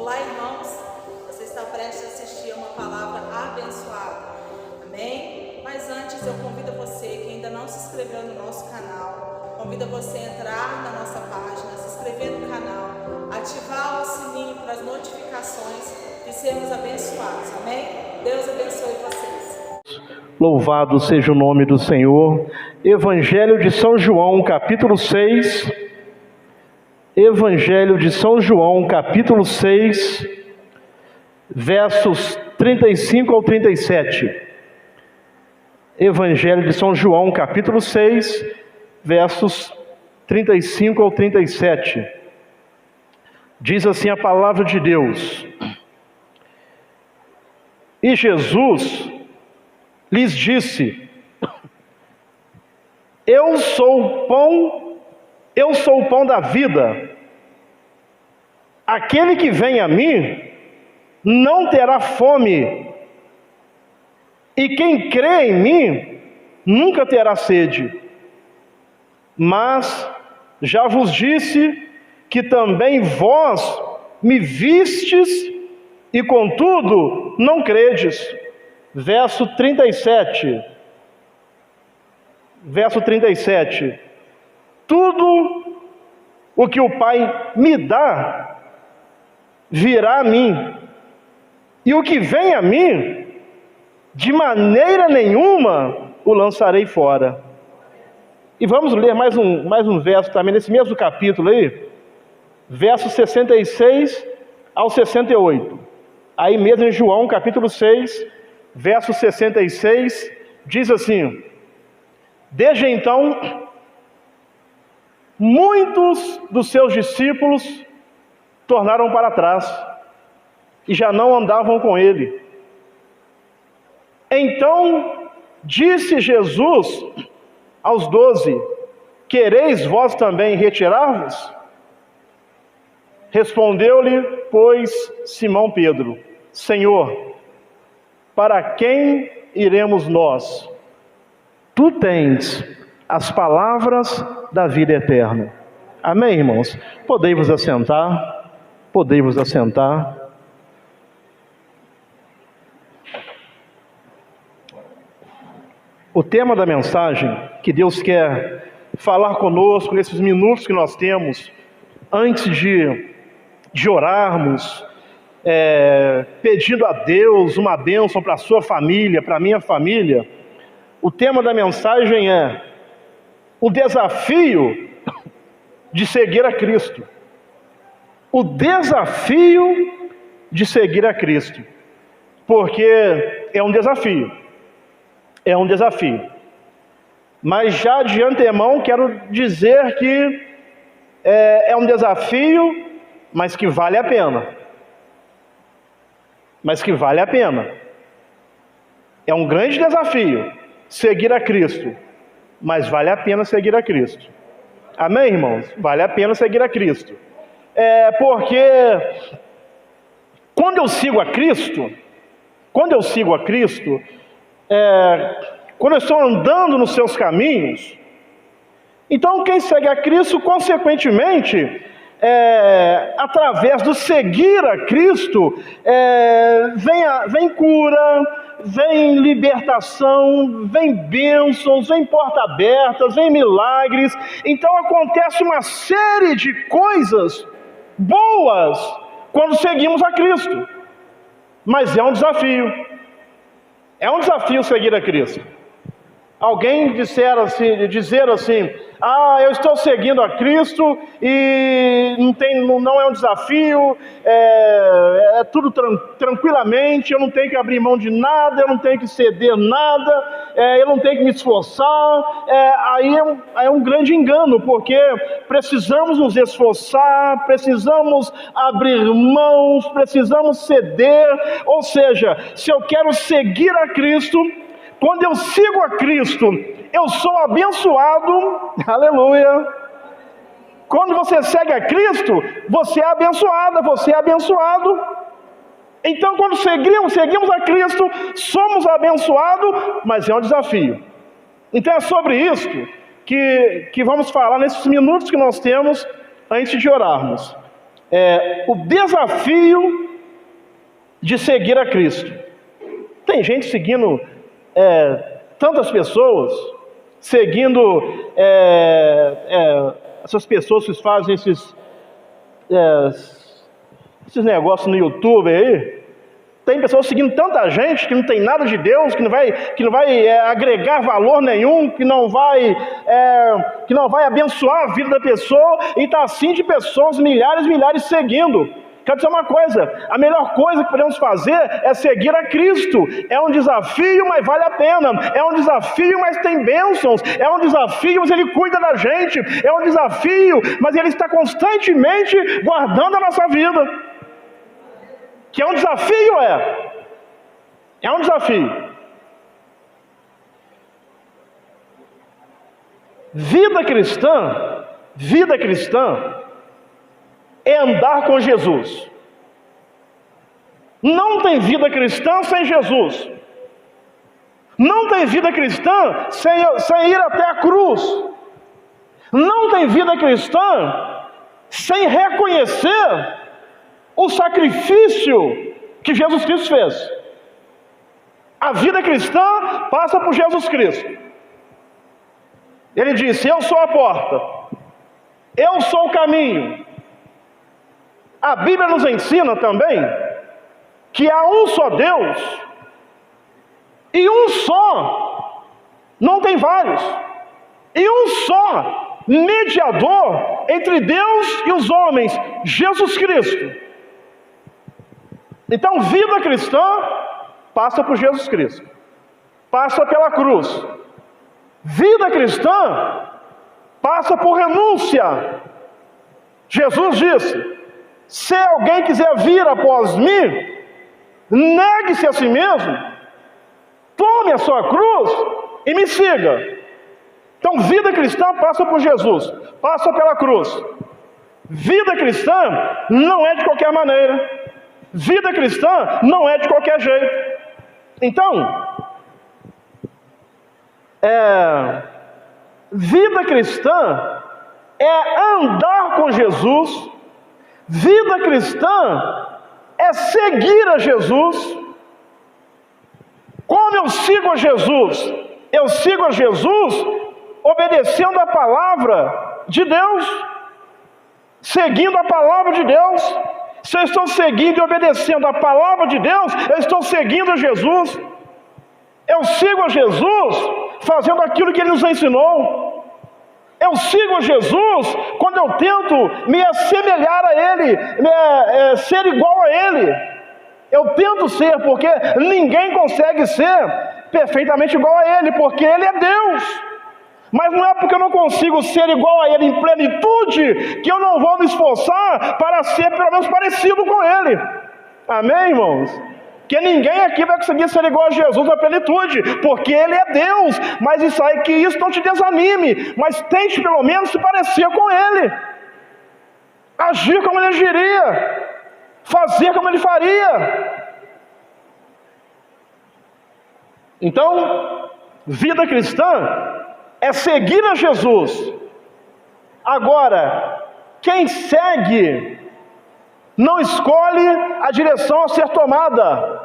Olá, irmãos, você está prestes a assistir a uma palavra abençoada, amém? Mas antes eu convido você que ainda não se inscreveu no nosso canal, convido você a entrar na nossa página, se inscrever no canal, ativar o sininho para as notificações de sermos abençoados, amém? Deus abençoe vocês. Louvado seja o nome do Senhor. Evangelho de São João, capítulo 6. Evangelho de São João, capítulo 6, versos 35 ao 37. Evangelho de São João, capítulo 6, versos 35 ao 37. Diz assim a palavra de Deus: E Jesus lhes disse: Eu sou o pão da vida. Aquele que vem a mim não terá fome, e quem crê em mim nunca terá sede. Mas já vos disse que também vós me vistes, e contudo não credes. Verso 37. Verso 37. Tudo o que o Pai me dá virá a mim, e o que vem a mim, de maneira nenhuma o lançarei fora. E vamos ler mais um verso também, nesse mesmo capítulo aí, versos 66 ao 68. Aí mesmo em João, capítulo 6, verso 66, diz assim: Desde então, muitos dos seus discípulos tornaram para trás e já não andavam com ele. Então disse Jesus aos 12: Quereis vós também retirar-vos? Respondeu-lhe, pois, Simão Pedro: Senhor, para quem iremos nós? Tu tens as palavras da vida eterna. Amém, irmãos? Podei-vos assentar. Podei-vos assentar. O tema da mensagem que Deus quer falar conosco nesses minutos que nós temos antes de orarmos, pedindo a Deus uma bênção para a sua família, para a minha família. O tema da mensagem é o desafio de seguir a Cristo. O desafio de seguir a Cristo. Porque é um desafio. É um desafio. Mas já de antemão quero dizer que é um desafio, mas que vale a pena. Mas que vale a pena. É um grande desafio seguir a Cristo, mas vale a pena seguir a Cristo. Amém, irmãos? Vale a pena seguir a Cristo. Porque quando eu sigo a Cristo, quando eu estou andando nos seus caminhos, então quem segue a Cristo, consequentemente, através do seguir a Cristo, vem cura, vem libertação, vem bênçãos, vem portas abertas, vem milagres. Então acontece uma série de coisas boas quando seguimos a Cristo. Mas é um desafio. É um desafio seguir a Cristo. Alguém dizer assim: eu estou seguindo a Cristo e não é um desafio, é tudo tranquilamente, eu não tenho que abrir mão de nada, eu não tenho que ceder nada, eu não tenho que me esforçar. Aí é um grande engano, porque precisamos nos esforçar, precisamos abrir mãos, precisamos ceder. Ou seja, se eu quero seguir a Cristo, quando eu sigo a Cristo, eu sou abençoado, aleluia. Quando você segue a Cristo, você é abençoada, você é abençoado. Então, quando seguimos a Cristo, somos abençoados, mas é um desafio. Então, é sobre isso que vamos falar nesses minutos que nós temos antes de orarmos. o desafio de seguir a Cristo. Tem gente seguindo tantas pessoas, seguindo essas pessoas que fazem esses negócios no YouTube aí. Tem pessoas seguindo tanta gente que não tem nada de Deus, que não vai agregar valor nenhum, que não vai abençoar a vida da pessoa, e está assim de pessoas, milhares seguindo. Quero dizer uma coisa: a melhor coisa que podemos fazer é seguir a Cristo. É um desafio, mas vale a pena. É um desafio, mas tem bênçãos. É um desafio, mas Ele cuida da gente. É um desafio, mas Ele está constantemente guardando a nossa vida. Que é um desafio, é um desafio. Vida cristã é andar com Jesus. Não tem vida cristã sem Jesus. Não tem vida cristã sem ir até a cruz. Não tem vida cristã sem reconhecer o sacrifício que Jesus Cristo fez. A vida cristã passa por Jesus Cristo. Ele disse: eu sou a porta, eu sou o caminho. A Bíblia nos ensina também que há um só Deus, e um só, não tem vários, e um só mediador entre Deus e os homens, Jesus Cristo. Então, vida cristã passa por Jesus Cristo, passa pela cruz. Vida cristã passa por renúncia. Jesus disse: se alguém quiser vir após mim, negue-se a si mesmo, tome a sua cruz e me siga. Então, vida cristã passa por Jesus, passa pela cruz. Vida cristã não é de qualquer maneira. Vida cristã não é de qualquer jeito. Então, vida cristã é andar com Jesus. Vida cristã é seguir a Jesus. Como eu sigo a Jesus? Eu sigo a Jesus obedecendo a palavra de Deus, seguindo a palavra de Deus. Se eu estou seguindo e obedecendo a palavra de Deus, eu estou seguindo a Jesus. Eu sigo a Jesus fazendo aquilo que Ele nos ensinou. Eu sigo a Jesus quando eu tento me assemelhar a Ele, ser igual a Ele. Eu tento ser, porque ninguém consegue ser perfeitamente igual a Ele, porque Ele é Deus. Mas não é porque eu não consigo ser igual a Ele em plenitude que eu não vou me esforçar para ser pelo menos parecido com Ele. Amém, irmãos? Que ninguém aqui vai conseguir ser igual a Jesus na plenitude, porque Ele é Deus. Mas isso não te desanime, mas tente pelo menos se parecer com Ele, agir como Ele agiria, fazer como Ele faria. Então, vida cristã é seguir a Jesus. Agora, quem segue não escolhe a direção a ser tomada.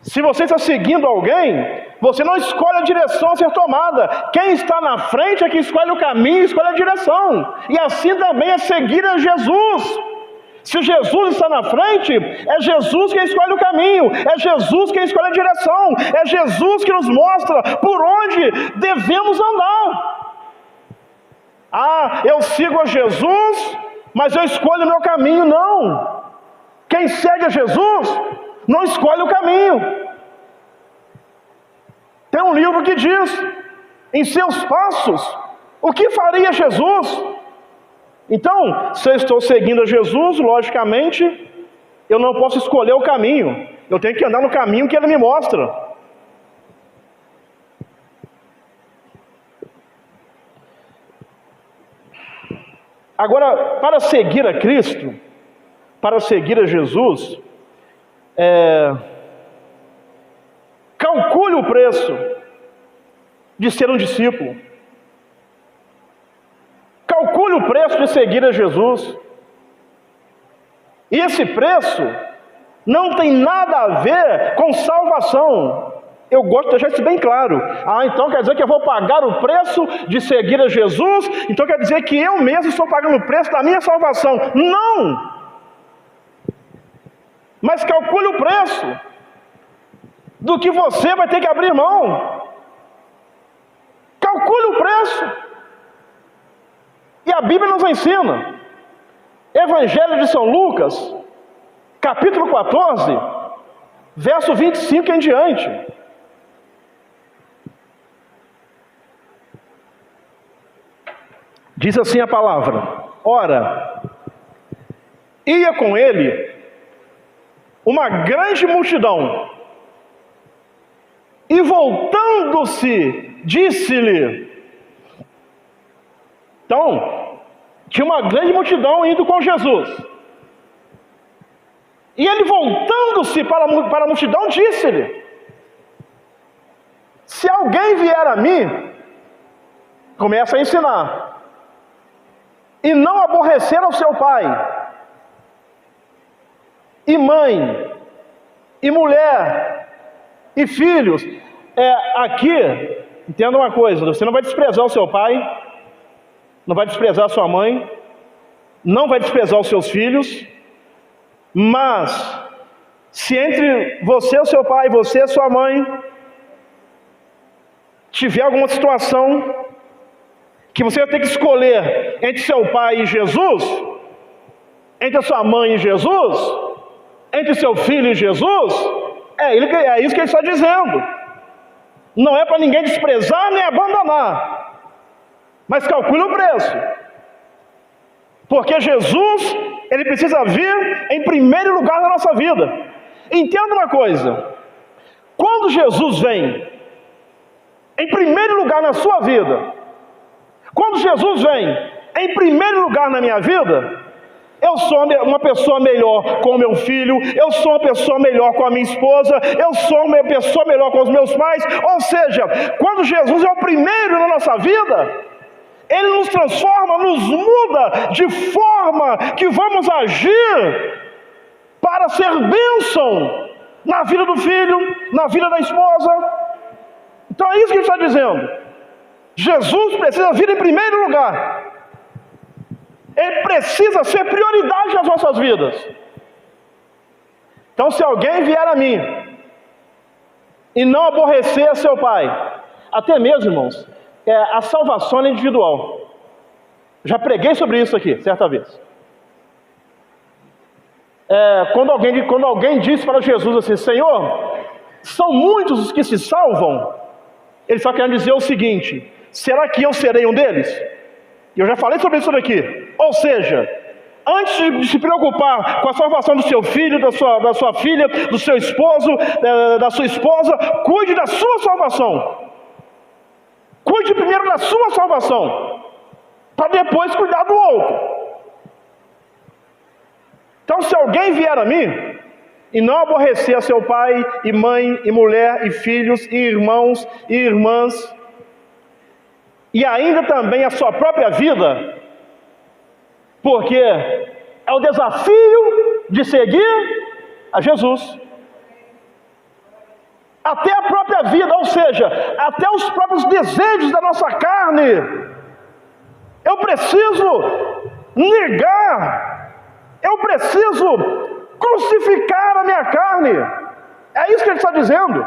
Se você está seguindo alguém, você não escolhe a direção a ser tomada. Quem está na frente é que escolhe o caminho, escolhe a direção. E assim também é seguir a Jesus. Se Jesus está na frente, é Jesus quem escolhe o caminho, é Jesus quem escolhe a direção, é Jesus que nos mostra por onde devemos andar. Ah, eu sigo a Jesus, mas eu escolho o meu caminho. Não. Quem segue a Jesus não escolhe o caminho. Tem um livro que diz, em seus passos, o que faria Jesus? Então, se eu estou seguindo a Jesus, logicamente, eu não posso escolher o caminho. Eu tenho que andar no caminho que Ele me mostra. Agora, para seguir a Cristo, para seguir a Jesus, calcule o preço de ser um discípulo. Calcule o preço de seguir a Jesus. E esse preço não tem nada a ver com salvação. Eu gosto de deixar isso bem claro. Então quer dizer que eu vou pagar o preço de seguir a Jesus? Então quer dizer que eu mesmo estou pagando o preço da minha salvação? Não! Mas calcule o preço do que você vai ter que abrir mão. Calcule o preço. E a Bíblia nos ensina. Evangelho de São Lucas, capítulo 14, verso 25 em diante. Diz assim a palavra: ora, ia com ele uma grande multidão, e voltando-se, disse-lhe. Então, tinha uma grande multidão indo com Jesus. E ele, voltando-se para a multidão, disse-lhe: se alguém vier a mim, começa a ensinar, e não aborrecer ao seu pai, e mãe, e mulher, e filhos. Aqui, entenda uma coisa: você não vai desprezar o seu pai, não vai desprezar a sua mãe, não vai desprezar os seus filhos, mas se entre você, o seu pai, você e sua mãe tiver alguma situação que você vai ter que escolher entre seu pai e Jesus, entre a sua mãe e Jesus, entre seu filho e Jesus, é isso que ele está dizendo. Não é para ninguém desprezar nem abandonar, mas calcule o preço, porque Jesus, ele precisa vir em primeiro lugar na nossa vida. Entenda uma coisa: quando Jesus vem em primeiro lugar na sua vida, quando Jesus vem em primeiro lugar na minha vida, eu sou uma pessoa melhor com o meu filho, eu sou uma pessoa melhor com a minha esposa, eu sou uma pessoa melhor com os meus pais. Ou seja, quando Jesus é o primeiro na nossa vida, ele nos transforma, nos muda de forma que vamos agir para ser bênção na vida do filho, na vida da esposa. Então é isso que ele está dizendo. Jesus precisa vir em primeiro lugar. Ele precisa ser prioridade nas nossas vidas. Então, se alguém vier a mim e não aborrecer a seu pai, até mesmo, irmãos, a salvação é individual. Já preguei sobre isso aqui, certa vez. Quando alguém diz para Jesus assim: Senhor, são muitos os que se salvam, ele só quer dizer o seguinte: será que eu serei um deles? E eu já falei sobre isso daqui. Ou seja, antes de se preocupar com a salvação do seu filho, da sua filha, do seu esposo, da sua esposa, cuide da sua salvação. Cuide primeiro da sua salvação, para depois cuidar do outro. Então, se alguém vier a mim e não aborrecer a seu pai, e mãe, e mulher, e filhos, e irmãos, e irmãs, e ainda também a sua própria vida, porque é o desafio de seguir a Jesus. Até a própria vida, ou seja, até os próprios desejos da nossa carne, eu preciso negar, eu preciso crucificar a minha carne. É isso que ele está dizendo.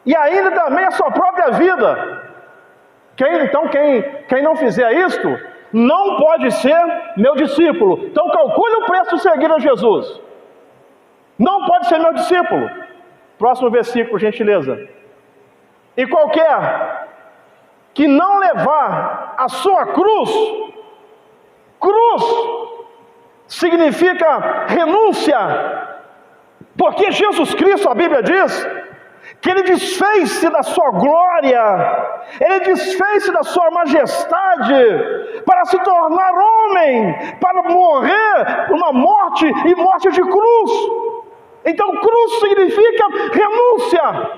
E ainda também a sua própria vida. Quem não fizer isto, não pode ser meu discípulo. Então calcule o preço de seguir a Jesus. Não pode ser meu discípulo. Próximo versículo, por gentileza. E qualquer que não levar a sua cruz significa renúncia, porque Jesus Cristo, a Bíblia diz, que ele desfez-se da sua glória, ele desfez-se da sua majestade, para se tornar homem, para morrer uma morte, e morte de cruz. Então cruz significa renúncia.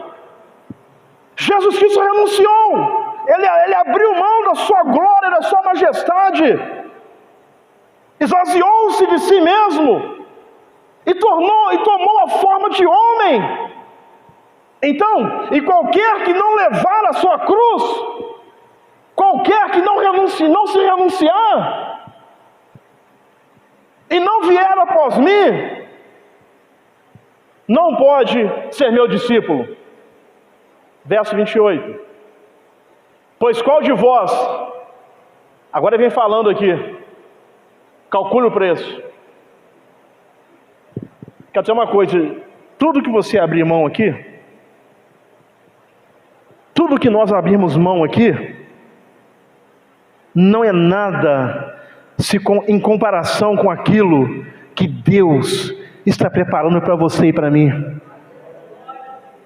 Jesus Cristo renunciou, ele abriu mão da sua glória, da sua majestade, esvaziou-se de si mesmo, e tomou a forma de homem. Então, e qualquer que não levar a sua cruz, qualquer que não se renunciar, e não vier após mim, não pode ser meu discípulo. Verso 28. Pois qual de vós, agora ele vem falando aqui, calcule o preço. Quero dizer uma coisa, tudo que você abrir mão aqui, tudo que nós abrirmos mão aqui, não é nada em comparação com aquilo que Deus está preparando para você e para mim.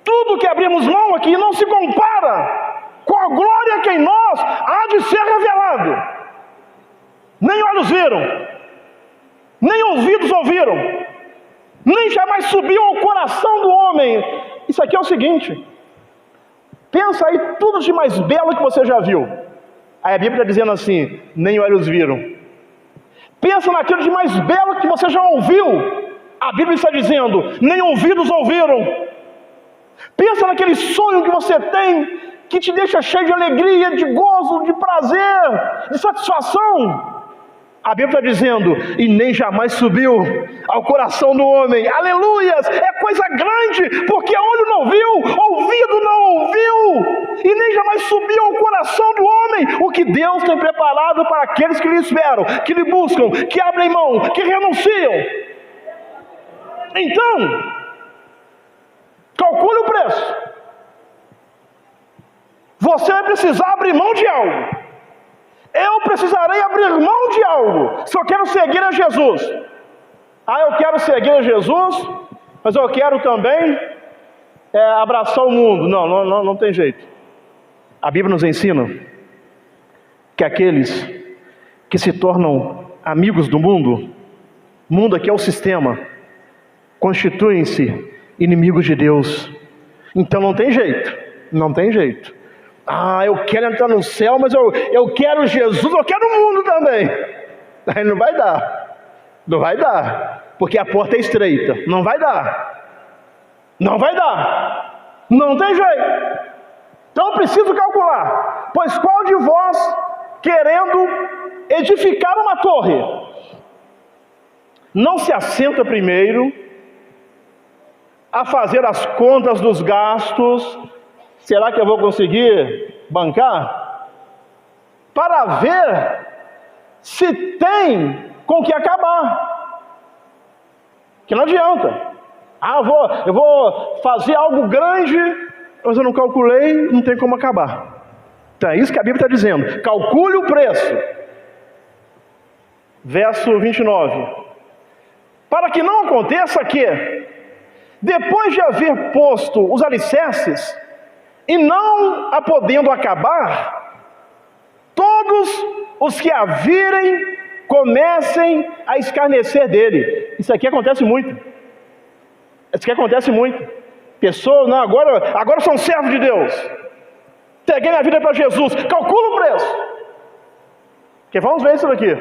Tudo que abrimos mão aqui não se compara com a glória que em nós há de ser revelado. Nem olhos viram, nem ouvidos ouviram, nem jamais subiu ao coração do homem. Isso aqui é o seguinte, pensa aí tudo de mais belo que você já viu. Aí a Bíblia está dizendo assim, nem olhos viram. Pensa naquilo de mais belo que você já ouviu. A Bíblia está dizendo, nem ouvidos ouviram. Pensa naquele sonho que você tem, que te deixa cheio de alegria, de gozo, de prazer, de satisfação. A Bíblia está dizendo, e nem jamais subiu ao coração do homem. Aleluias! É coisa grande, porque olho não viu, ouvido não ouviu, e nem jamais subiu ao coração do homem o que Deus tem preparado para aqueles que lhe esperam, que lhe buscam, que abrem mão, que renunciam. Então, calcule o preço. Você vai precisar abrir mão de algo. Eu precisarei abrir mão de algo se eu quero seguir a Jesus. Eu quero seguir a Jesus, mas eu quero também abraçar o mundo. Não tem jeito. A Bíblia nos ensina que aqueles que se tornam amigos do mundo aqui é o sistema, constituem-se inimigos de Deus. Então não tem jeito. Eu quero entrar no céu, mas eu quero Jesus, eu quero o mundo também. Aí não vai dar, porque a porta é estreita. Não vai dar, não tem jeito. Então eu preciso calcular. Pois qual de vós, querendo edificar uma torre, não se assenta primeiro a fazer as contas dos gastos? Será que eu vou conseguir bancar? Para ver se tem com que acabar. Que não adianta. Eu vou fazer algo grande, mas eu não calculei, não tem como acabar. Então é isso que a Bíblia está dizendo. Calcule o preço. Verso 29. Para que não aconteça que, depois de haver posto os alicerces, e não a podendo acabar, todos os que a virem comecem a escarnecer dele. Isso aqui acontece muito. Pessoas, não, agora são servos de Deus. Peguei minha vida para Jesus. Calcula o preço. Porque vamos ver isso daqui.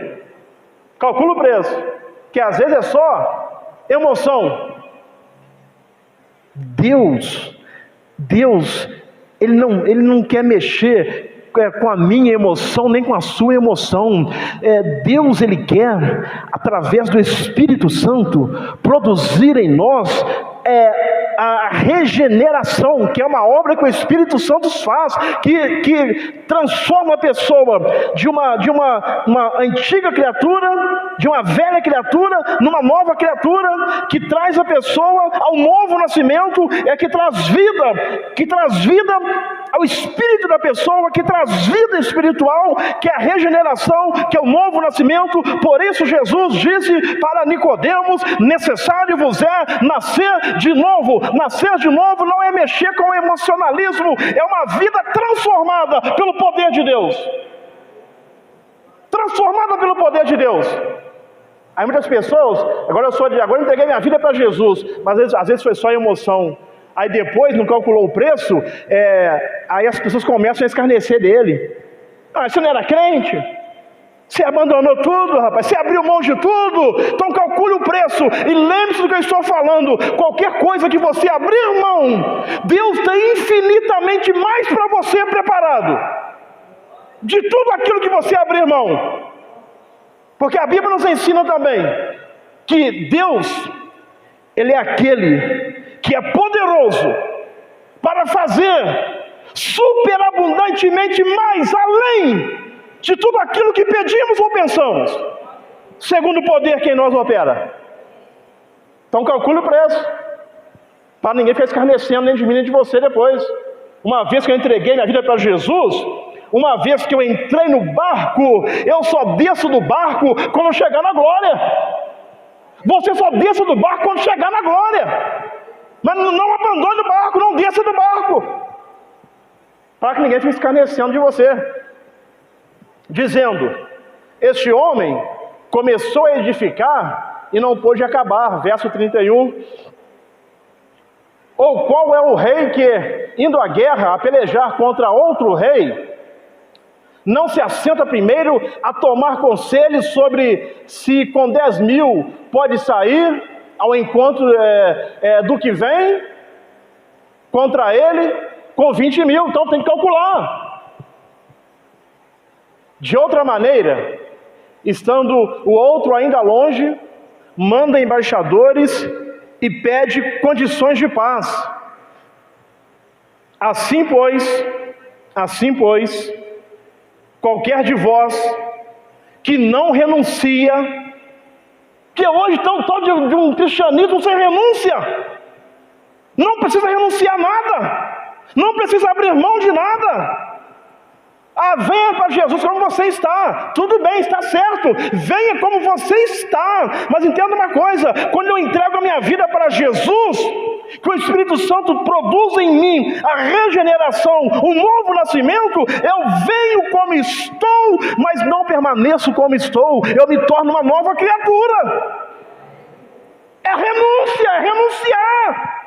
Calcula o preço. Que às vezes é só emoção. Deus, Ele não quer mexer com a minha emoção, nem com a sua emoção. Deus, Ele quer, através do Espírito Santo, produzir em nós a regeneração, que é uma obra que o Espírito Santo faz, que transforma a pessoa de uma antiga criatura, de uma velha criatura, numa nova criatura, que traz a pessoa ao novo nascimento, que traz vida ao espírito da pessoa, que traz vida espiritual, que é a regeneração, que é o novo nascimento. Por isso Jesus disse para Nicodemos: necessário vos é nascer de novo. Nascer de novo não é mexer com o emocionalismo, é uma vida transformada pelo poder de Deus. Transformada pelo poder de Deus. Aí muitas pessoas, agora eu entreguei minha vida para Jesus, mas às vezes foi só emoção. Aí depois não calculou o preço, aí as pessoas começam a escarnecer dele. Você não era crente? Você abandonou tudo, rapaz. Você abriu mão de tudo. Então calcule o preço. E lembre-se do que eu estou falando. Qualquer coisa que você abrir mão, Deus tem infinitamente mais para você preparado. De tudo aquilo que você abrir mão. Porque a Bíblia nos ensina também que Deus, Ele é aquele que é poderoso para fazer superabundantemente mais além de tudo aquilo que pedimos ou pensamos, segundo o poder que em nós opera. Então calcule o preço, para ninguém ficar escarnecendo nem de mim nem de você depois. Uma vez que eu entreguei minha vida para Jesus, uma vez que eu entrei no barco, eu só desço do barco quando eu chegar na glória. Você só desça do barco quando chegar na glória. Mas não abandone o barco, não desça do barco, para que ninguém fique escarnecendo de você, dizendo: este homem começou a edificar e não pôde acabar. Verso 31. Ou qual é o rei que, indo à guerra, a pelejar contra outro rei, não se assenta primeiro a tomar conselhos sobre se com 10.000 pode sair ao encontro do que vem contra ele com 20.000? Então tem que calcular. De outra maneira, estando o outro ainda longe, manda embaixadores e pede condições de paz. Assim pois, qualquer de vós que não renuncia, que hoje estão de um cristianismo sem renúncia, não precisa renunciar nada, não precisa abrir mão de nada. Venha para Jesus como você está, tudo bem, está certo, venha como você está, mas entenda uma coisa: quando eu entrego a minha vida para Jesus, que o Espírito Santo produz em mim a regeneração, o novo nascimento, eu venho como estou, mas não permaneço como estou, eu me torno uma nova criatura. É renúncia, é renunciar.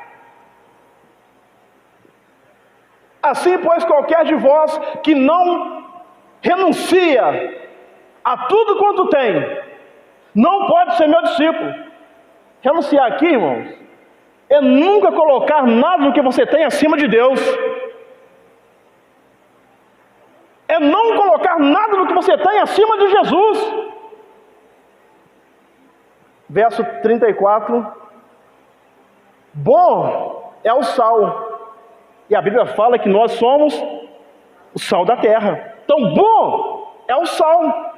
Assim, pois, qualquer de vós que não renuncia a tudo quanto tem, não pode ser meu discípulo. Renunciar aqui, irmãos, é nunca colocar nada do que você tem acima de Deus. É não colocar nada do que você tem acima de Jesus. Verso 34. Bom é o sal. E a Bíblia fala que nós somos o sal da terra. Então, bom é o sal.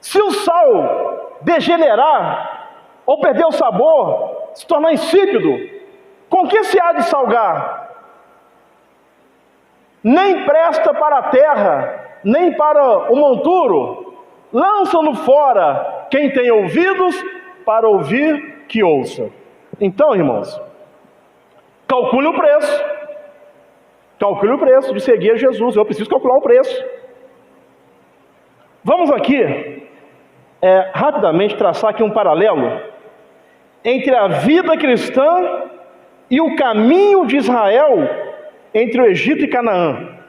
Se o sal degenerar, ou perder o sabor, se tornar insípido, com que se há de salgar? Nem presta para a terra, nem para o monturo. Lança-no fora. Quem tem ouvidos para ouvir, que ouça. Então, irmãos, calcule o preço. Calcule o preço de seguir a Jesus. Eu preciso calcular o preço. Vamos aqui, rapidamente, traçar aqui um paralelo entre a vida cristã e o caminho de Israel entre o Egito e Canaã.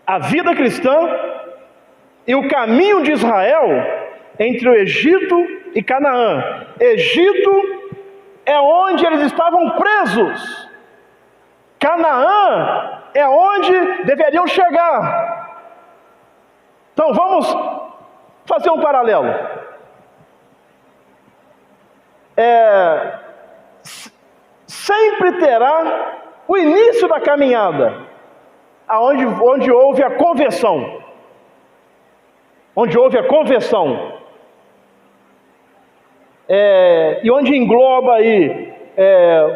A vida cristã e o caminho de Israel entre o Egito e Canaã. Egito é onde eles estavam presos. Canaã é onde deveriam chegar. Então vamos fazer um paralelo. Sempre terá o início da caminhada, onde houve a conversão. Onde houve a conversão. E onde engloba aí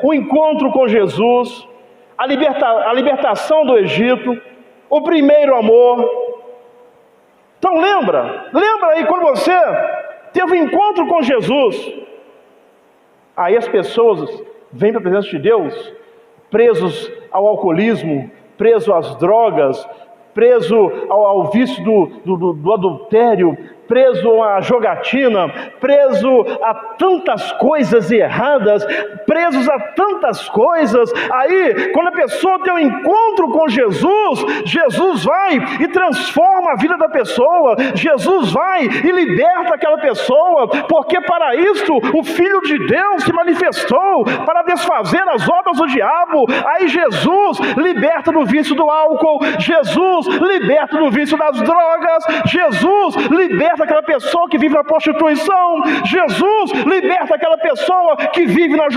o encontro com Jesus, a libertação do Egito, o primeiro amor. Então lembra aí quando você teve um encontro com Jesus. Aí as pessoas vêm para a presença de Deus, presos ao alcoolismo, presos às drogas, preso ao vício do adultério, preso à jogatina, preso a tantas coisas erradas, presos a tantas coisas. Aí, quando a pessoa tem um encontro com Jesus, Jesus vai e transforma a vida da pessoa, Jesus vai e liberta aquela pessoa, porque para isto o Filho de Deus se manifestou, para desfazer as obras do diabo. Aí Jesus liberta do vício do álcool, Jesus liberta do vício das drogas, Jesus liberta aquela pessoa que vive na prostituição, Jesus liberta aquela pessoa que vivia na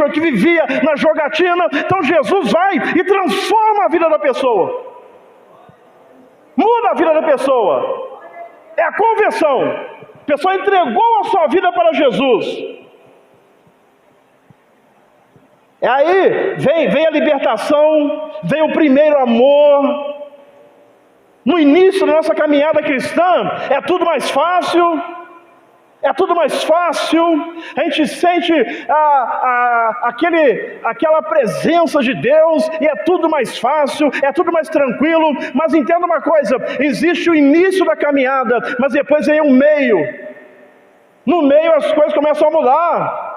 jogatina. Então Jesus vai e transforma a vida da pessoa, muda a vida da pessoa. É a conversão. A pessoa entregou a sua vida para Jesus. E aí vem a libertação, vem o primeiro amor. No início da nossa caminhada cristã, é tudo mais fácil, a gente sente aquela presença de Deus, e é tudo mais fácil, é tudo mais tranquilo. Mas entenda uma coisa, existe o início da caminhada, mas depois vem um meio. No meio as coisas começam a mudar,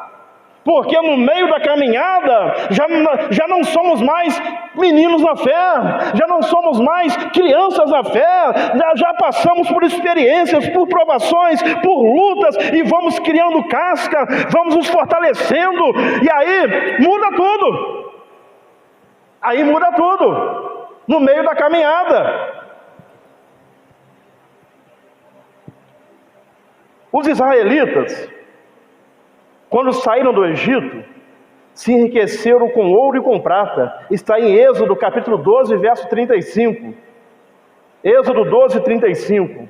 porque no meio da caminhada já não somos mais meninos na fé, já não somos mais crianças na fé, já passamos por experiências, por provações, por lutas, e vamos criando casca, vamos nos fortalecendo, e aí muda tudo, no meio da caminhada. Os israelitas, quando saíram do Egito, se enriqueceram com ouro e com prata. Está em Êxodo capítulo 12, verso 35. Êxodo 12, 35.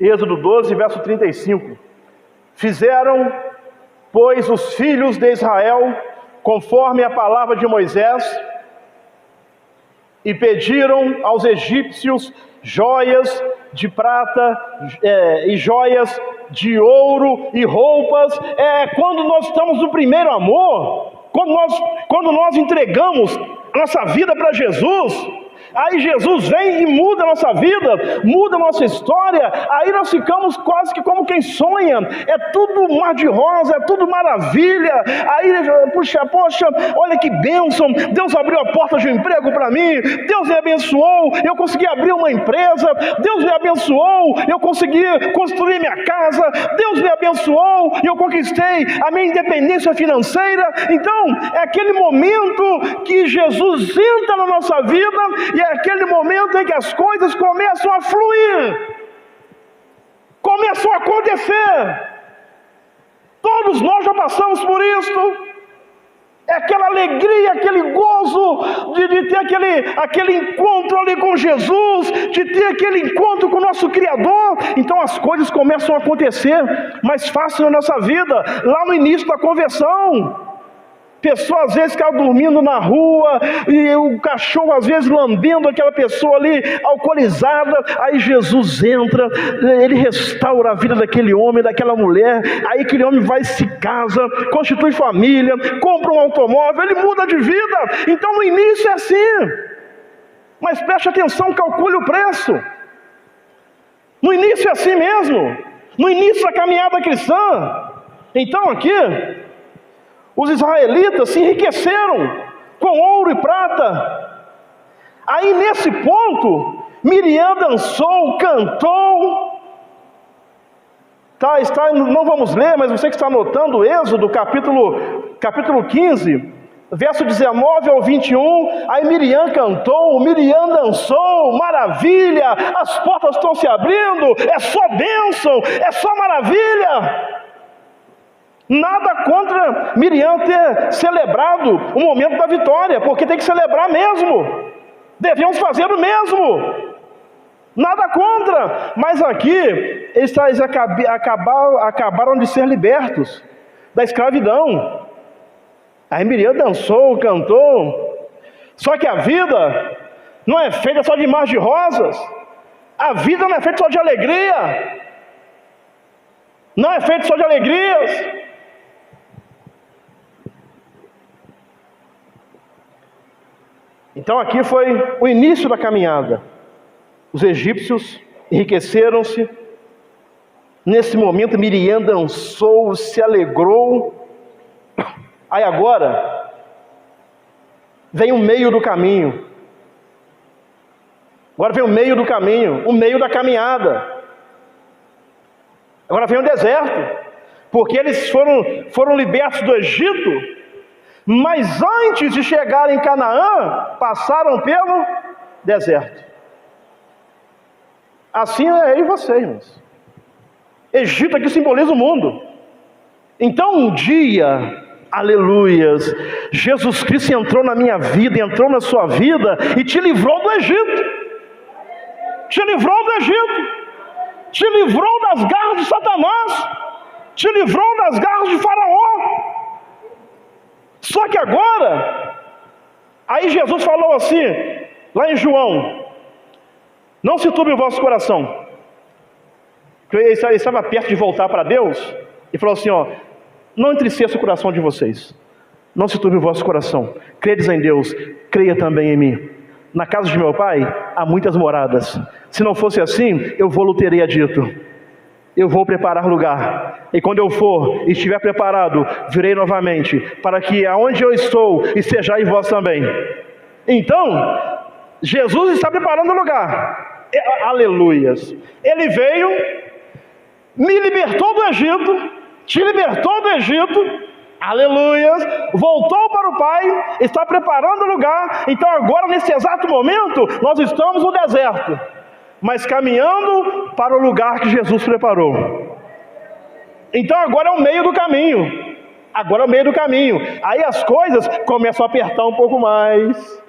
Êxodo 12, verso 35. Fizeram, pois, os filhos de Israel, conforme a palavra de Moisés, e pediram aos egípcios joias de prata e joias de ouro e roupas. Quando nós estamos no primeiro amor, quando nós entregamos a nossa vida para Jesus, aí Jesus vem e muda a nossa vida, muda a nossa história. Aí nós ficamos quase que como quem sonha, é tudo mar de rosa, é tudo maravilha. Aí, poxa, olha que bênção, Deus abriu a porta de um emprego para mim, Deus me abençoou, eu consegui abrir uma empresa, Deus me abençoou, eu consegui construir minha casa, Deus me abençoou, eu conquistei a minha independência financeira. Então, é aquele momento que Jesus entra na nossa vida, e é aquele momento em que as coisas começam a fluir, começam a acontecer. Todos nós já passamos por isso. É aquela alegria, aquele gozo de ter aquele encontro ali com Jesus, de ter aquele encontro com o nosso Criador. Então as coisas começam a acontecer mais fácil na nossa vida. Lá no início da conversão, pessoa às vezes ficava dormindo na rua, e o cachorro às vezes lambendo aquela pessoa ali alcoolizada. Aí Jesus entra, ele restaura a vida daquele homem, daquela mulher. Aí aquele homem vai, se casa, constitui família, compra um automóvel, ele muda de vida. Então no início é assim, mas preste atenção, calcule o preço. No início é assim mesmo, no início da caminhada cristã. Então aqui os israelitas se enriqueceram com ouro e prata. Aí nesse ponto, Miriam dançou, cantou. Não vamos ler, mas você que está anotando, Êxodo capítulo 15, verso 19 ao 21. Aí Miriam cantou, Miriam dançou, maravilha, as portas estão se abrindo, é só bênção, é só maravilha. Nada contra Miriam ter celebrado o momento da vitória, porque tem que celebrar mesmo, devemos fazer o mesmo, nada contra. Mas aqui eles acabaram de ser libertos da escravidão. Aí Miriam dançou, cantou. Só que a vida não é feita só de mar de rosas, a vida não é feita só de alegria, não é feita só de alegrias. Então aqui foi o início da caminhada. Os egípcios enriqueceram-se. Nesse momento Miriam dançou, se alegrou. Aí agora vem o meio do caminho. Agora vem o meio do caminho, o meio da caminhada. Agora vem o deserto, porque eles foram libertos do Egito, mas antes de chegarem em Canaã, passaram pelo deserto. Assim é eu e você, irmãos. Egito aqui simboliza o mundo. Então um dia, aleluias, Jesus Cristo entrou na minha vida, entrou na sua vida e te livrou do Egito. Te livrou do Egito. Te livrou das garras de Satanás. Te livrou das garras de Faraó. Só que agora, aí Jesus falou assim, lá em João: não se turbe o vosso coração. Ele estava perto de voltar para Deus e falou assim, ó: não entristeça o coração de vocês, não se turbe o vosso coração, credes em Deus, creia também em mim. Na casa de meu pai há muitas moradas. Se não fosse assim, eu vou-lhe teria dito. Eu vou preparar lugar. E quando eu for e estiver preparado, virei novamente, para que aonde eu estou, estejais vós também. Então, Jesus está preparando o lugar. Aleluias. Ele veio, me libertou do Egito, te libertou do Egito. Aleluias, voltou para o Pai, está preparando o lugar. Então agora nesse exato momento nós estamos no deserto, mas caminhando para o lugar que Jesus preparou. Então agora é o meio do caminho. Agora é o meio do caminho. Aí as coisas começam a apertar um pouco mais.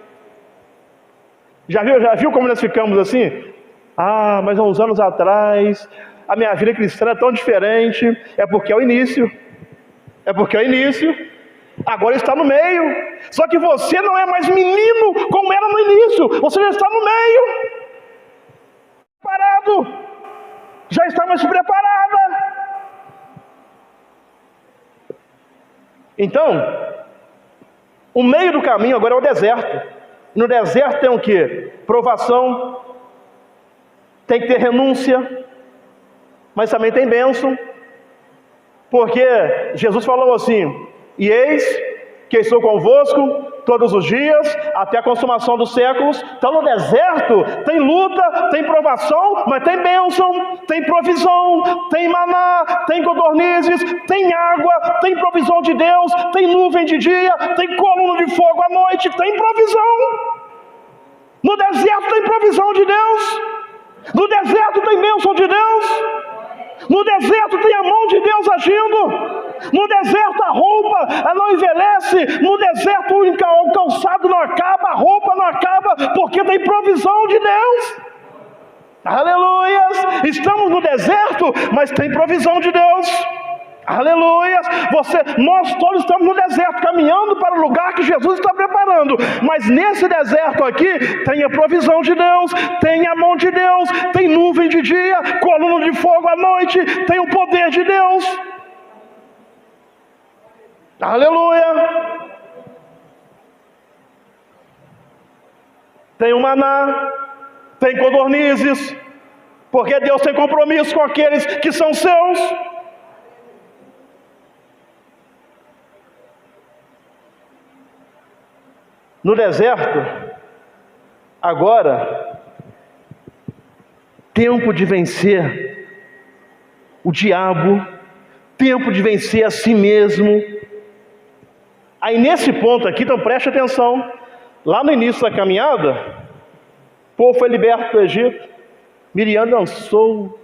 Já viu como nós ficamos assim? Ah, mas há uns anos atrás a minha vida cristã é tão diferente. É porque é o início. É porque é o início. Agora está no meio. Só que você não é mais menino como era no início. Você já está no meio. Preparado. Já está mais preparada. Então, o meio do caminho agora é o deserto. No deserto tem o quê? Provação. Tem que ter renúncia. Mas também tem bênção. Porque Jesus falou assim: e eis que estou convosco todos os dias, até a consumação dos séculos. Então no deserto tem luta, tem provação, mas tem bênção, tem provisão, tem maná, tem codornizes, tem água, tem provisão de Deus, tem nuvem de dia, tem coluna de fogo à noite, tem provisão. No deserto tem provisão de Deus, no deserto tem bênção de Deus. No deserto tem a mão de Deus agindo. No deserto a roupa não envelhece. No deserto o calçado não acaba, a roupa não acaba, porque tem provisão de Deus. Aleluias. Estamos no deserto, mas tem provisão de Deus. Aleluias. Nós todos estamos no deserto, caminhando para o lugar que Jesus está preparando. Mas nesse deserto aqui, tem a provisão de Deus, tem a mão de Deus, tem nuvem de dia, coluna de fogo à noite, tem o poder de Deus. Aleluia. Tem o maná, tem codornizes, porque Deus tem compromisso com aqueles que são seus. No deserto, agora, tempo de vencer o diabo, tempo de vencer a si mesmo. Aí nesse ponto aqui, então preste atenção, lá no início da caminhada, o povo foi liberto do Egito, Miriam dançou,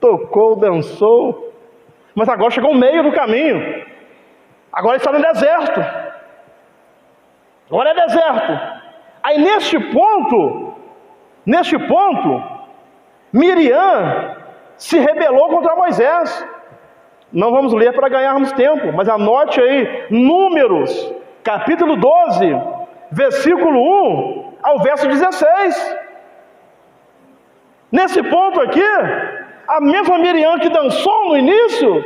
tocou, dançou, mas agora chegou o meio do caminho, agora está no deserto. Agora é deserto. Aí neste ponto, Miriam se rebelou contra Moisés. Não vamos ler para ganharmos tempo, mas anote aí, Números, capítulo 12, versículo 1 ao verso 16. Nesse ponto aqui, a mesma Miriam que dançou no início,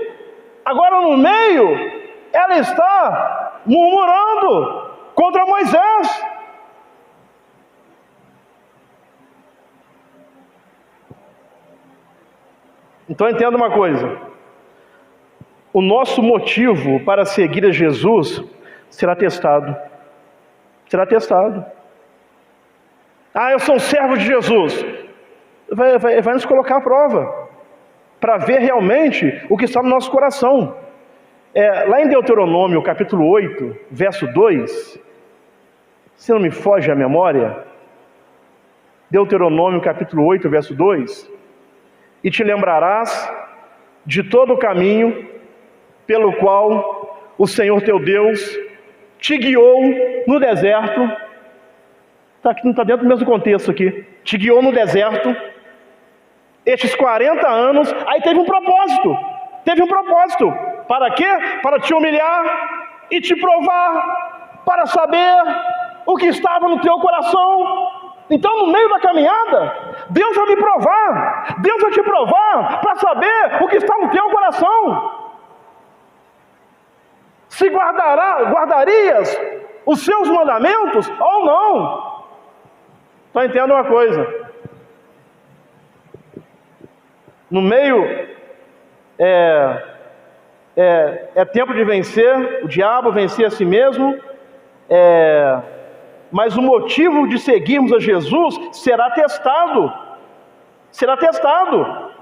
agora no meio, ela está murmurando contra Moisés. Então entenda uma coisa: o nosso motivo para seguir a Jesus será testado. Será testado. Ah, eu sou um servo de Jesus. Vai nos colocar à prova, para ver realmente o que está no nosso coração. Lá em Deuteronômio, capítulo 8, verso 2, se não me foge a memória, Deuteronômio, capítulo 8, verso 2, e te lembrarás de todo o caminho pelo qual o Senhor teu Deus te guiou no deserto. Não está dentro do mesmo contexto aqui. Te guiou no deserto estes 40 anos. Aí teve um propósito. Para quê? Para te humilhar e te provar, para saber o que estava no teu coração. Então, no meio da caminhada, Deus vai me provar, Deus vai te provar, para saber o que está no teu coração. Se guardarias os seus mandamentos ou não. Então entenda uma coisa: no meio é tempo de vencer o diabo, vencer a si mesmo, mas o motivo de seguirmos a Jesus será testado. Será testado.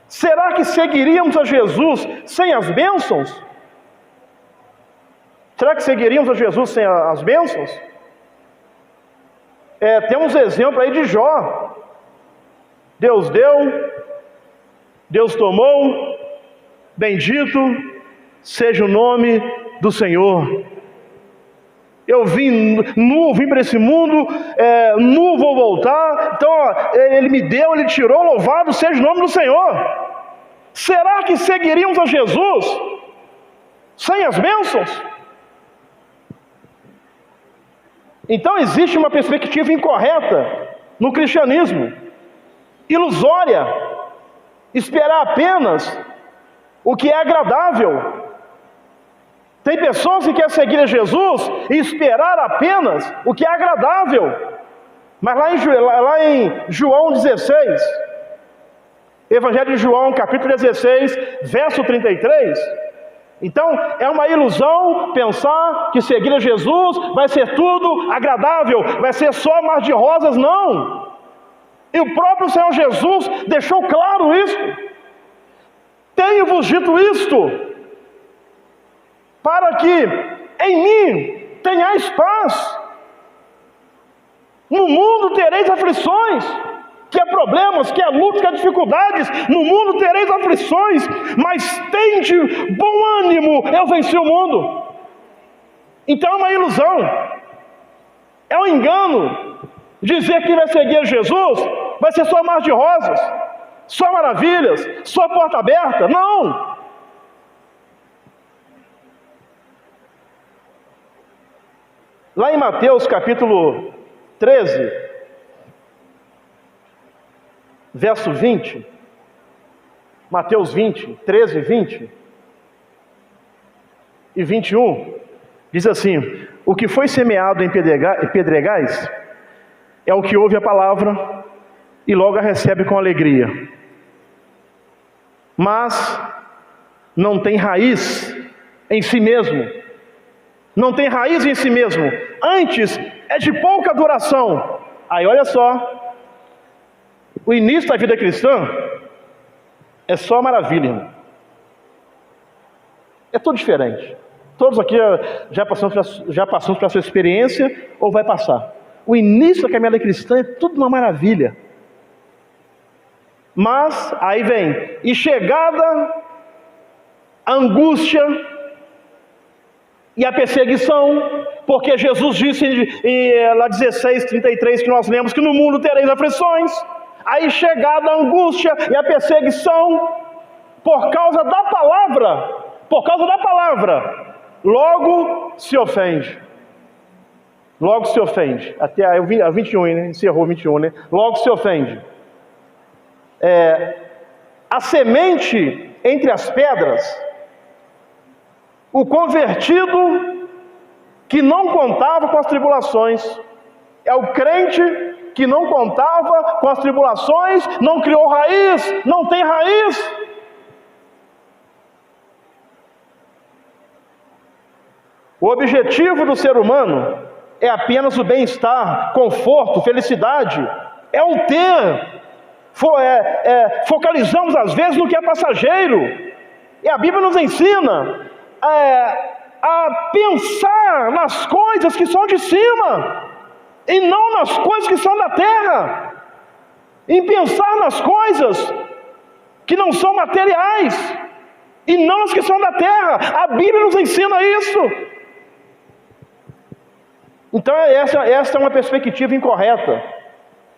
Será que seguiríamos a Jesus sem as bênçãos? Será que seguiríamos a Jesus sem as bênçãos? Temos exemplo aí de Jó. Deus deu, Deus tomou, bendito seja o nome do Senhor. Eu vim nu, vim para esse mundo, nu vou voltar. Então, Ele me deu, Ele tirou, louvado seja o nome do Senhor. Será que seguiríamos a Jesus sem as bênçãos? Então existe uma perspectiva incorreta no cristianismo, ilusória, esperar apenas o que é agradável. Tem pessoas que querem seguir a Jesus e esperar apenas o que é agradável. Mas lá em João 16, Evangelho de João, capítulo 16, verso 33, então é uma ilusão pensar que seguir a Jesus vai ser tudo agradável, vai ser só mar de rosas. Não! E o próprio Senhor Jesus deixou claro isso. Tenho-vos dito isto, para que em mim tenhais paz. No mundo tereis aflições, quer problemas, quer lutas, quer dificuldades. No mundo tereis aflições, mas tende bom ânimo, eu venci o mundo. Então é uma ilusão, é um engano dizer que vai seguir a Jesus vai ser só mar de rosas, só maravilhas, só porta aberta. Não! Lá em Mateus capítulo 13, verso 20, Mateus 20, 13, 20 e 21, diz assim: o que foi semeado em pedregais é o que ouve a palavra e logo a recebe com alegria, mas não tem raiz em si mesmo. Não tem raiz em si mesmo, antes é de pouca duração. Aí olha só, o início da vida cristã é só maravilha, irmão. É tudo diferente. Todos aqui já passamos pela sua experiência ou vai passar. O início da caminhada cristã é tudo uma maravilha. Mas aí vem, e chegada a angústia e a perseguição, porque Jesus disse lá 16:33 que nós lemos que no mundo tereis aflições. Aí chegada a angústia e a perseguição por causa da palavra, logo se ofende. Até aí, a 21, né? Encerrou 21, né? Logo se ofende. A semente entre as pedras, o convertido que não contava com as tribulações, é o crente que não contava com as tribulações, não criou raiz, não tem raiz. O objetivo do ser humano é apenas o bem-estar, conforto, felicidade, é o ter. Focalizamos às vezes no que é passageiro, e a Bíblia nos ensina a pensar nas coisas que são de cima, e não nas coisas que são da terra, em pensar nas coisas que não são materiais, e não as que são da terra. A Bíblia nos ensina isso. Então essa é uma perspectiva incorreta.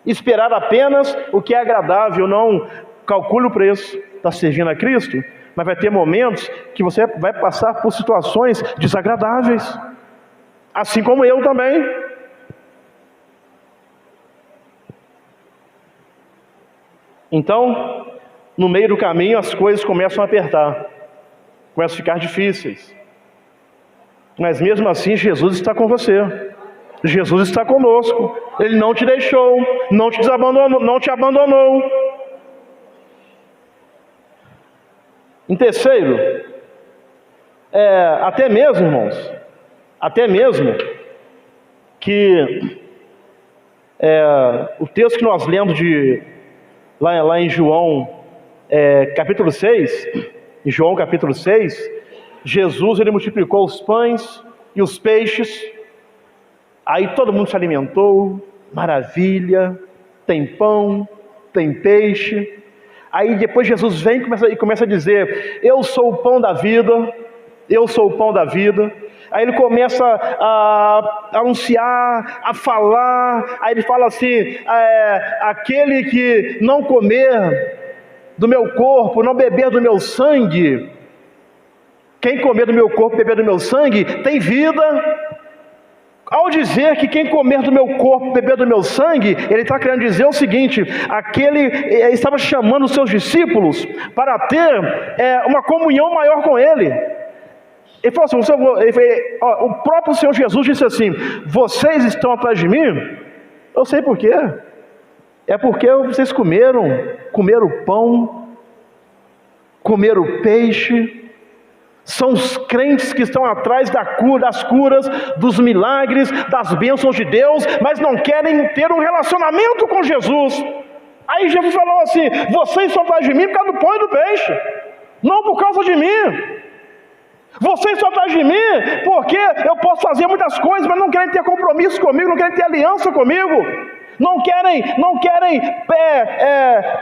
Esperar apenas o que é agradável, não calcule o preço. Está servindo a Cristo, mas vai ter momentos que você vai passar por situações desagradáveis, assim como eu também. Então, no meio do caminho as coisas começam a apertar, começam a ficar difíceis, mas mesmo assim Jesus está com você. Jesus está conosco, Ele não te deixou, não te desabandonou, não te abandonou. Em terceiro, até mesmo, irmãos, até mesmo que o texto que nós lemos lá em João capítulo 6, em João capítulo 6, Jesus ele multiplicou os pães e os peixes. Aí todo mundo se alimentou, maravilha, tem pão, tem peixe. Aí depois Jesus vem e começa a dizer: eu sou o pão da vida, eu sou o pão da vida. Aí ele começa a anunciar, a falar. Aí ele fala assim: aquele que não comer do meu corpo, não beber do meu sangue, quem comer do meu corpo e beber do meu sangue, tem vida. Ao dizer que quem comer do meu corpo, beber do meu sangue, ele está querendo dizer o seguinte: ele estava chamando os seus discípulos para ter uma comunhão maior com ele. Ele falou assim, o próprio Senhor Jesus disse assim: vocês estão atrás de mim? Eu sei por quê. É porque vocês comeram pão, comeram peixe. São os crentes que estão atrás das curas, dos milagres, das bênçãos de Deus, mas não querem ter um relacionamento com Jesus. Aí Jesus falou assim: vocês estão atrás de mim por causa do pão e do peixe, não por causa de mim. Vocês estão atrás de mim porque eu posso fazer muitas coisas, mas não querem ter compromisso comigo, não querem ter aliança comigo. Não querem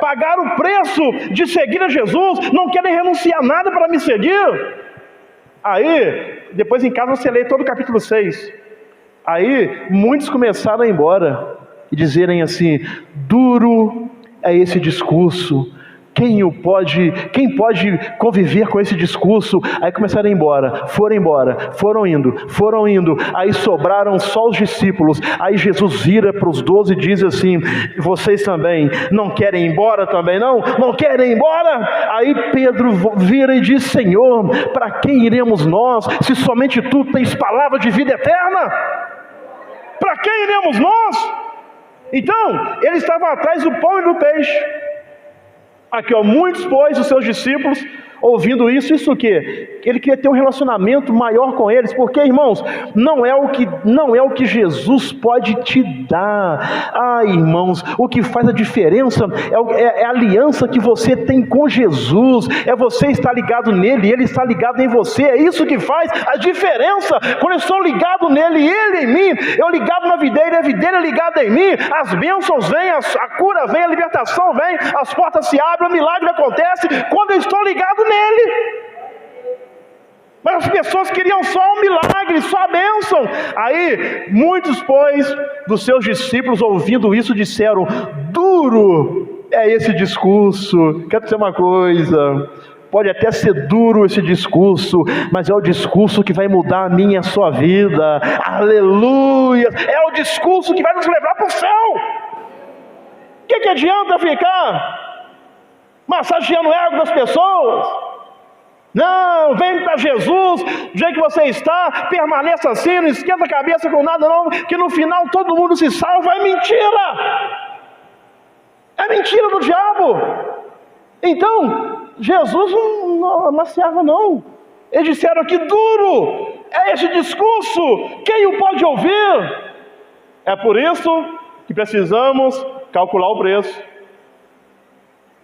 pagar o preço de seguir a Jesus, não querem renunciar a nada para me seguir. Aí, depois em casa você lê todo o capítulo 6. Aí, muitos começaram a ir embora e dizerem assim: duro é esse discurso, quem pode conviver com esse discurso? Aí começaram a ir embora, foram indo, aí sobraram só os discípulos. Aí Jesus vira para os 12 e diz assim: vocês também não querem ir embora também? Não querem ir embora? Aí Pedro vira e diz: Senhor, para quem iremos nós, se somente Tu tens palavra de vida eterna? Para quem iremos nós? Então, ele estava atrás do pão e do peixe. Aqui, muitos, pois, os seus discípulos, ouvindo isso o quê? Ele queria ter um relacionamento maior com eles, porque, irmãos, não é o que Jesus pode te dar. Irmãos, o que faz a diferença é a aliança que você tem com Jesus, é você estar ligado nele, ele está ligado em você, é isso que faz a diferença. Quando eu estou ligado nele e ele em mim, eu ligado na videira, a videira ligada em mim, as bênçãos vêm, a cura vem, a libertação vem, as portas se abrem, o milagre acontece, quando eu estou ligado nele. Mas as pessoas queriam só um milagre, só a bênção. Aí muitos, pois, dos seus discípulos, ouvindo isso, disseram: duro é esse discurso. Quero dizer uma coisa: pode até ser duro esse discurso, mas é o discurso que vai mudar a minha e a sua vida. Aleluia! É o discurso que vai nos levar para o céu. O que adianta ficar massageando o ego das pessoas? Não, vem para Jesus, do jeito que você está, permaneça assim, não esquenta a cabeça com nada não, que no final todo mundo se salva. É mentira! É mentira do diabo. Então, Jesus não amaciava não. Eles disseram que duro é esse discurso, quem o pode ouvir? É por isso que precisamos calcular o preço.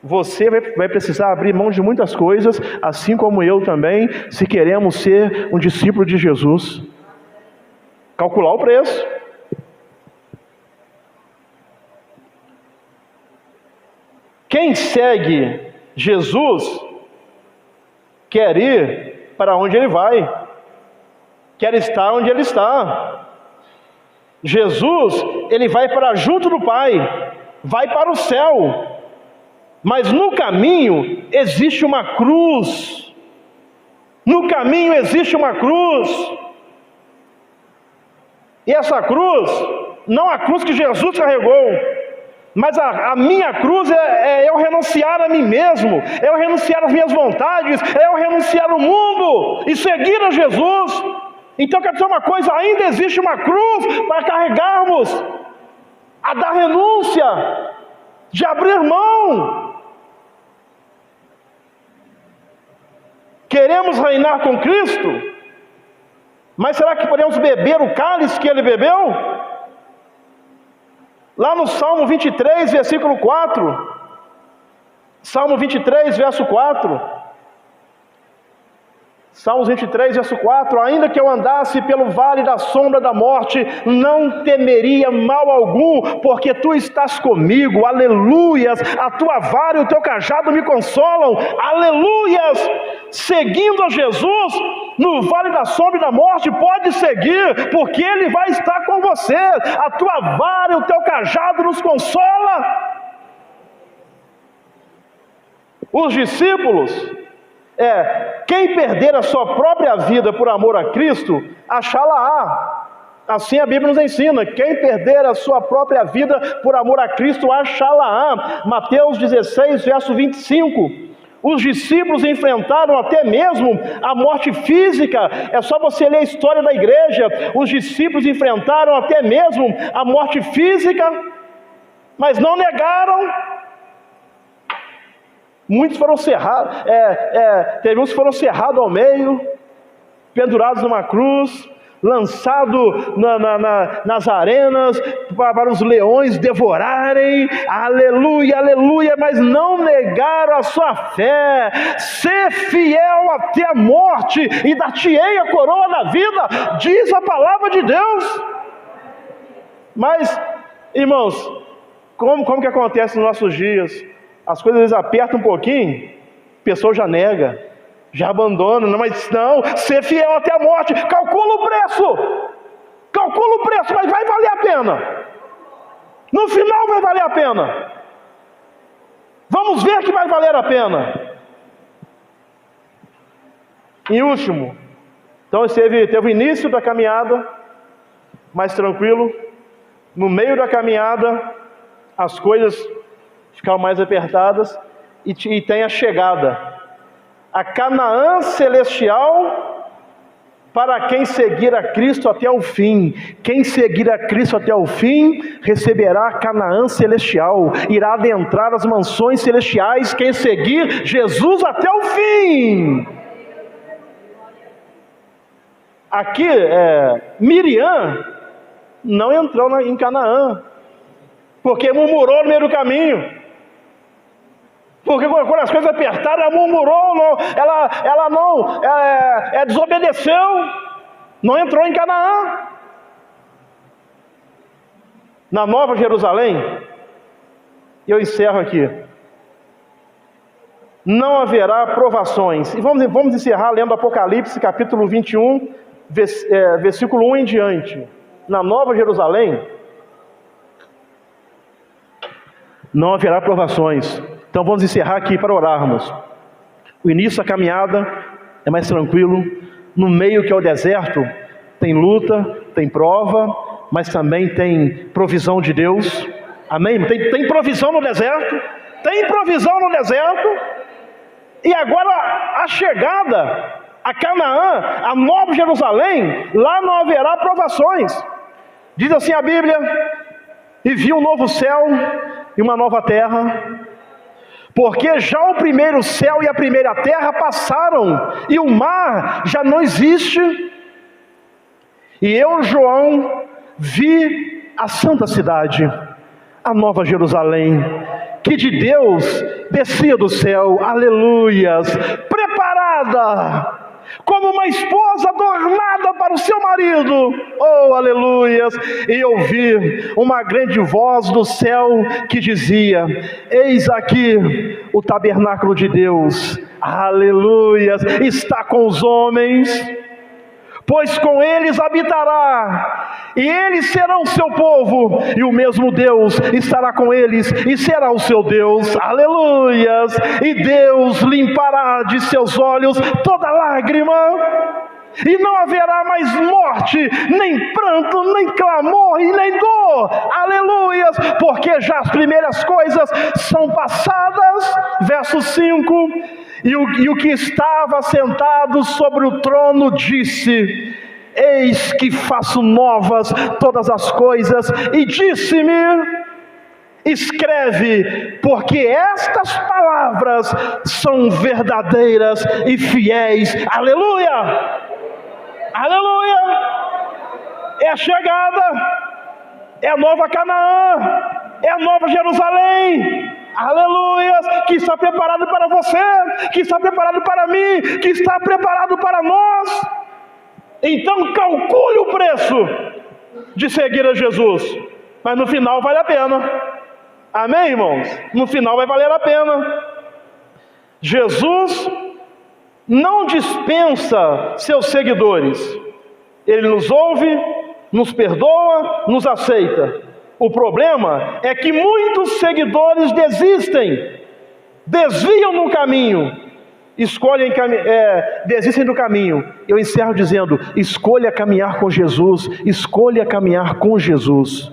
Você vai precisar abrir mão de muitas coisas, assim como eu também, se queremos ser um discípulo de Jesus. Calcular o preço. Quem segue Jesus quer ir para onde Ele vai, quer estar onde Ele está. Jesus, Ele vai para junto do Pai, vai para o céu, mas no caminho existe uma cruz. No caminho existe uma cruz. E essa cruz, não a cruz que Jesus carregou, mas a minha cruz é eu renunciar a mim mesmo, é eu renunciar às minhas vontades, é eu renunciar ao mundo e seguir a Jesus. Então, quer dizer uma coisa, ainda existe uma cruz para carregarmos, a da renúncia, de abrir mão. Queremos reinar com Cristo, mas será que podemos beber o cálice que Ele bebeu? Lá no Salmo 23, versículo 4. Salmo 23, verso 4. Salmos 23, verso 4. Ainda que eu andasse pelo vale da sombra da morte, não temeria mal algum, porque tu estás comigo. Aleluias. A tua vara e o teu cajado me consolam. Aleluias. Seguindo a Jesus no vale da sombra da morte, pode seguir, porque Ele vai estar com você. A tua vara e o teu cajado nos consola. Os discípulos, quem perder a sua própria vida por amor a Cristo, achá-la-á. Assim a Bíblia nos ensina: quem perder a sua própria vida por amor a Cristo, achá-la-á. Mateus 16, verso 25. Os discípulos enfrentaram até mesmo a morte física. É só você ler a história da igreja. Os discípulos enfrentaram até mesmo a morte física, mas não negaram. Muitos foram cerrados, teve uns que foram cerrados ao meio, pendurados numa cruz, lançados nas arenas, para os leões devorarem. Aleluia, aleluia, mas não negaram a sua fé. Ser fiel até a morte, e dar-te-ei a coroa da vida, diz a palavra de Deus. Mas, irmãos, como que acontece nos nossos dias? As coisas apertam um pouquinho, a pessoa já nega, já abandona. Mas não, ser fiel até a morte. Calcula o preço, mas vai valer a pena. No final vai valer a pena. Vamos ver que vai valer a pena. Em último, então teve o início da caminhada, mais tranquilo. No meio da caminhada, as coisas ficaram mais apertadas, e tem a chegada, a Canaã celestial, para quem seguir a Cristo até o fim. Quem seguir a Cristo até o fim, receberá a Canaã celestial, irá adentrar as mansões celestiais. Quem seguir Jesus até o fim. Aqui, Miriam não entrou em Canaã, porque murmurou no meio do caminho. Porque quando as coisas apertaram, ela murmurou, ela desobedeceu, não entrou em Canaã. Na Nova Jerusalém, e eu encerro aqui, não haverá provações. E vamos encerrar lendo Apocalipse capítulo 21, versículo 1 em diante. Na Nova Jerusalém, não haverá provações. Então vamos encerrar aqui para orarmos. O início da caminhada é mais tranquilo. No meio, que é o deserto, tem luta, tem prova, mas também tem provisão de Deus. Amém? Tem provisão no deserto. Tem provisão no deserto. E agora a chegada a Canaã, a Nova Jerusalém, lá não haverá provações. Diz assim a Bíblia: e viu um novo céu e uma nova terra, porque já o primeiro céu e a primeira terra passaram, e o mar já não existe. E eu, João, vi a santa cidade, a Nova Jerusalém, que de Deus descia do céu, aleluias, preparada como uma esposa adornada para o seu marido, oh aleluias. E ouvi uma grande voz do céu que dizia: eis aqui o tabernáculo de Deus, aleluias, está com os homens, pois com eles habitará, e eles serão seu povo, e o mesmo Deus estará com eles, e será o seu Deus, aleluias. E Deus limpará de seus olhos toda lágrima, e não haverá mais morte, nem pranto, nem clamor, e nem dor, aleluias, porque já as primeiras coisas são passadas. Verso 5: e o que estava sentado sobre o trono disse: eis que faço novas todas as coisas, e disse-me: escreve, porque estas palavras são verdadeiras e fiéis. Aleluia, aleluia. É a chegada, é a nova Canaã, é a Nova Jerusalém, aleluia, que está preparado para você, que está preparado para mim, que está preparado para nós. Então calcule o preço de seguir a Jesus, mas no final vale a pena. Amém, irmãos? No final vai valer a pena. Jesus não dispensa seus seguidores. Ele nos ouve, nos perdoa, nos aceita. O problema é que muitos seguidores desistem, desviam no caminho, desistem do caminho. Eu encerro dizendo: escolha caminhar com Jesus, escolha caminhar com Jesus,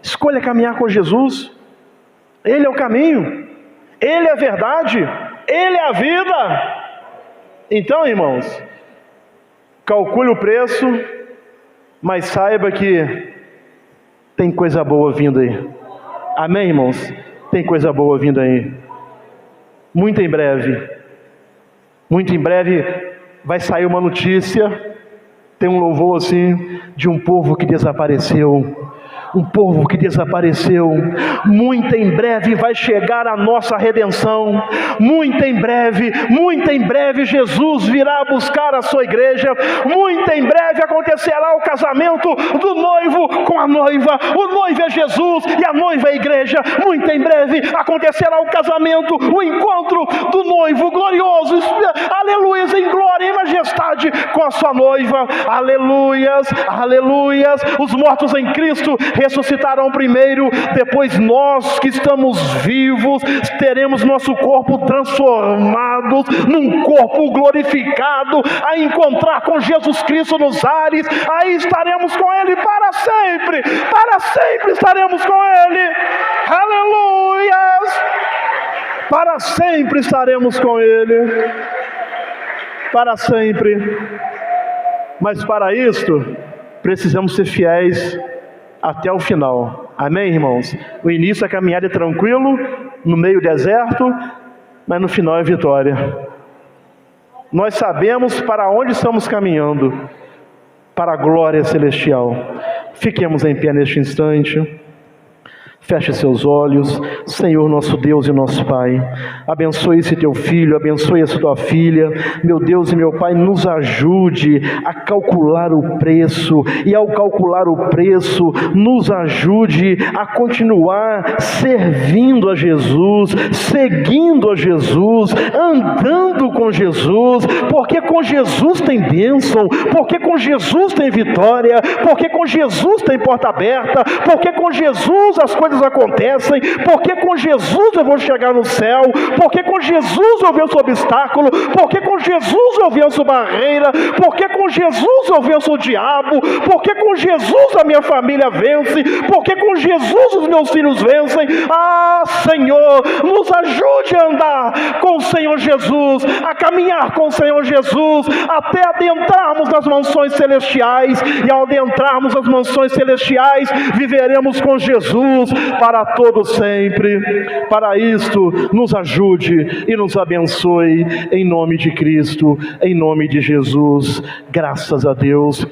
escolha caminhar com Jesus. Ele é o caminho, Ele é a verdade, Ele é a vida. Então, irmãos, calcule o preço, mas saiba que tem coisa boa vindo aí. Amém, irmãos? Tem coisa boa vindo aí. Muito em breve vai sair uma notícia. Tem um louvor assim, de um povo que desapareceu. Um povo que desapareceu. Muito em breve vai chegar a nossa redenção. Muito em breve Jesus virá buscar a sua igreja. Muito em breve acontecerá o casamento do noivo com a noiva. O noivo é Jesus e a noiva é a igreja. Muito em breve acontecerá o casamento, o encontro do noivo glorioso, aleluias, em glória e majestade com a sua noiva. Aleluias, aleluias. Os mortos em Cristo ressuscitarão primeiro, depois nós que estamos vivos teremos nosso corpo transformado num corpo glorificado, a encontrar com Jesus Cristo nos ares. Aí estaremos com Ele para sempre estaremos com Ele, aleluias, para sempre estaremos com Ele, para sempre. Mas para isto precisamos ser fiéis até o final. Amém, irmãos? O início da caminhada é tranquilo, no meio deserto, mas no final é vitória. Nós sabemos para onde estamos caminhando, para a glória celestial. Fiquemos em pé neste instante. Feche seus olhos. Senhor nosso Deus e nosso Pai, abençoe esse teu filho, abençoe essa tua filha. Meu Deus e meu Pai, nos ajude a calcular o preço, e ao calcular o preço, nos ajude a continuar servindo a Jesus, seguindo a Jesus, andando com Jesus, porque com Jesus tem bênção, porque com Jesus tem vitória, porque com Jesus tem porta aberta, porque com Jesus as coisas coisas acontecem, porque com Jesus eu vou chegar no céu, porque com Jesus eu venço o obstáculo, porque com Jesus eu venço barreira, porque com Jesus eu venço o diabo, porque com Jesus a minha família vence, porque com Jesus os meus filhos vencem. Ah, Senhor, nos ajude a andar com o Senhor Jesus, a caminhar com o Senhor Jesus, até adentrarmos nas mansões celestiais, e ao adentrarmos nas mansões celestiais, viveremos com Jesus para todo sempre. Para isto, nos ajude e nos abençoe, em nome de Cristo, em nome de Jesus. Graças a Deus.